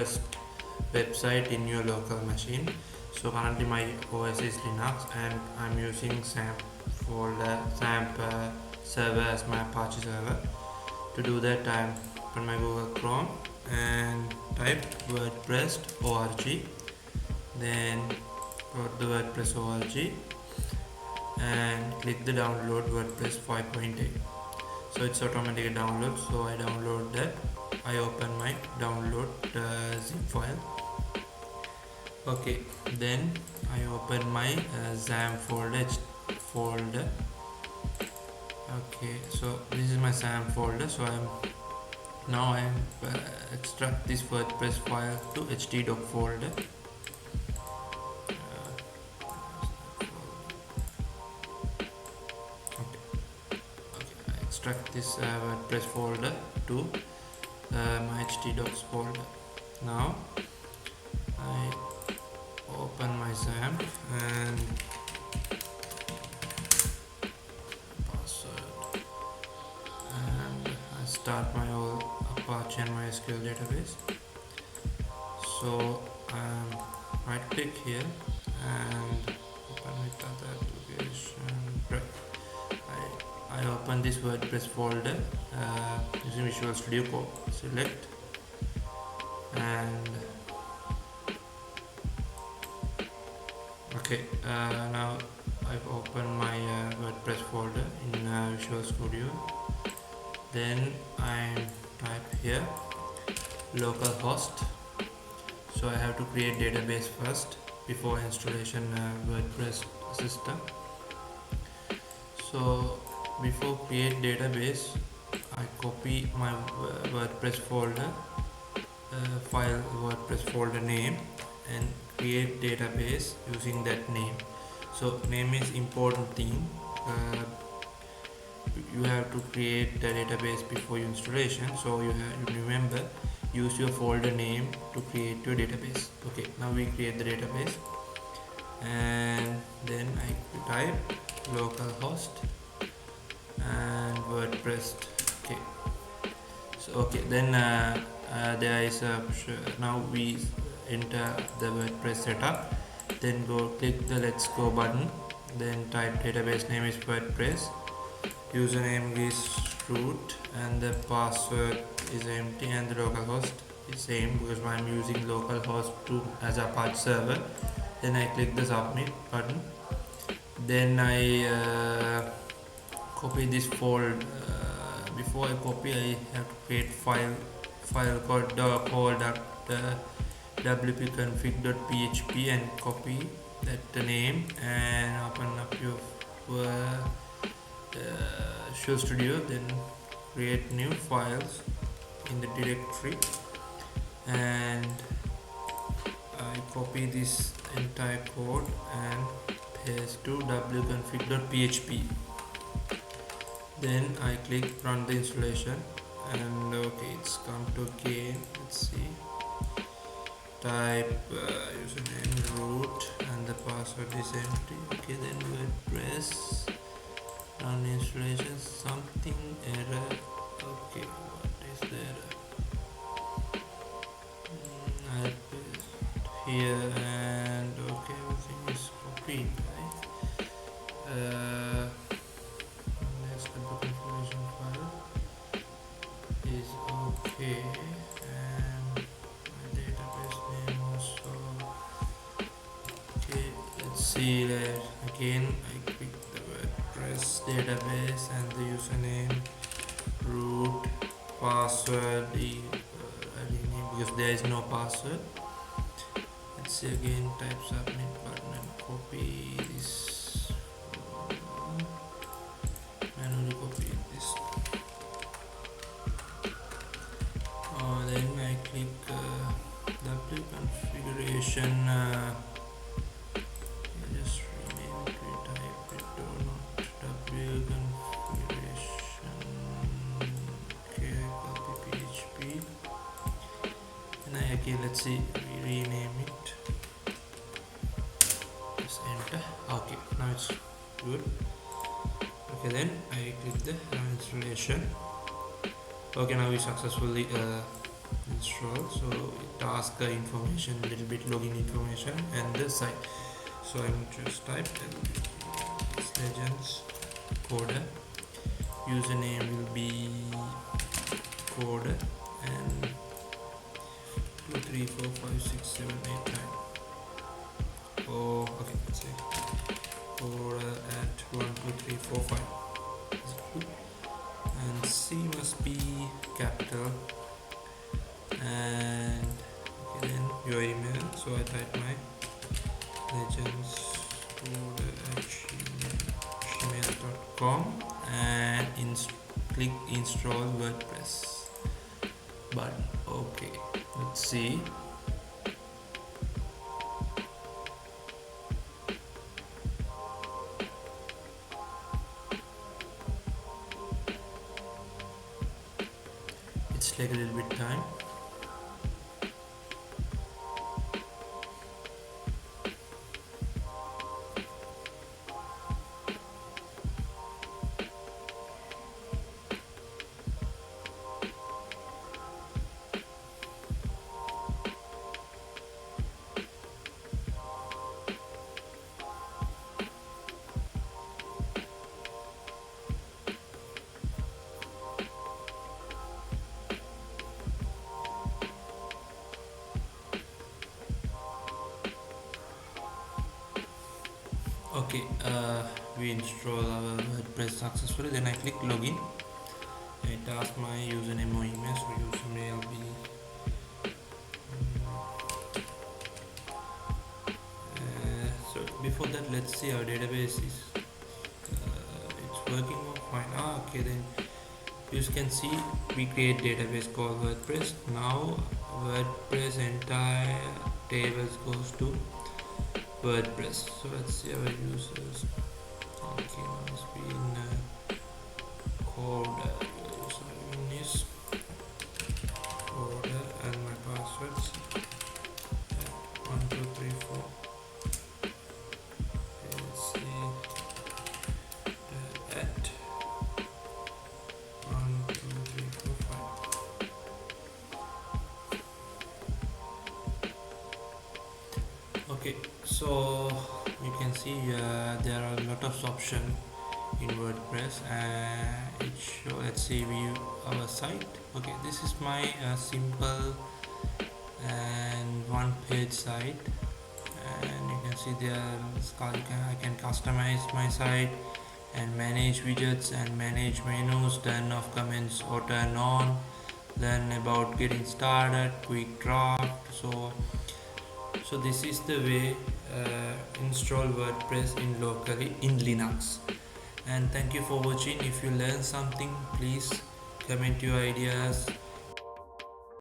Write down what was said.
WordPress website in your local machine. So currently my OS is Linux and I'm using XAMPP server as my Apache server. To do that, I'm open my Google Chrome and type WordPress.org. Then go to the WordPress.org and click the download WordPress 5.8. So it's automatically download. So I download that. I open my download zip file. Okay, then I open my XAMPP folder. Okay, so this is my XAMPP folder. So I'm extract this WordPress file to htdocs folder. Extract this WordPress folder to my htdocs folder. Now I open my XAMPP and password, and I start my old Apache and MySQL database. So right click here and open with other application. Right. I open this WordPress folder using Visual Studio Code. Select and okay. Now I've opened my WordPress folder in Visual Studio. Then I type here localhost. So I have to create database first before installation WordPress system. So before create database, I copy my WordPress folder file WordPress folder name and create database using that name. So name is important thing. You have to create the database before your installation. So you remember, use your folder name to create your database. Okay, now we create the database and then I type localhost and WordPress. Okay, so okay, then there is a now we enter the WordPress setup. Then click the let's go button. Then type database name is WordPress, username is root, and the password is empty, and the localhost is same because I'm using localhost 2 as a Apache server. Then I click the submit button. Then I copy this folder. Before I copy, I have to create file called wp-config.php and copy that name and open up your Visual Studio. Then create new files in the directory and I copy this entire code and paste to wp-config.php. Then I click run the installation and okay, it's come to again. Let's see, type username root and the password is empty. Okay, then WordPress run installation, something error. Okay, what is the error? I paste here and okay, everything is copied, right? Is okay, and my database name also okay. Let's see that again. I click the WordPress database and the username root, password because there is no password. Let's see again, type submit button and copy this, manually copy this. Then I click W configuration. Just rename it. We type it or not. W configuration. Okay, copy PHP. And okay, let's see. We rename it. Just enter. Okay, now it's good. Okay, then I click the installation. Okay, now we successfully install. So it asks the information, a little bit login information and the site. So I'm just type legends coder. Username will be coder and 2 3 4 5 6 7 8 9. Oh, okay, let's say coder at 1 2 3 4 5. And C must be capital. And okay, then your email. So I type my legends at gmail.com and click install WordPress. But okay, let's see. It's like a little bit time. Okay, we install our WordPress successfully. Then I click login. It asks my username or email. So username will be so before that, let's see our database is it's working fine. Okay, then you can see we create database called WordPress. Now WordPress entire tables goes to WordPress. So let's see our users. Okay, must be in coder. Username is coder and my passwords 1 2 3 4. Let's see at 1 2 3 4 5. Okay, so you can see there are a lot of options in WordPress and it show. Let's see view our site. Okay, this is my simple and one page site, and you can see there I can customize my site and manage widgets and manage menus, turn off comments or turn on, learn about getting started, quick draft. So this is the way install WordPress in locally in Linux. And thank you for watching. If you learn something, please comment your ideas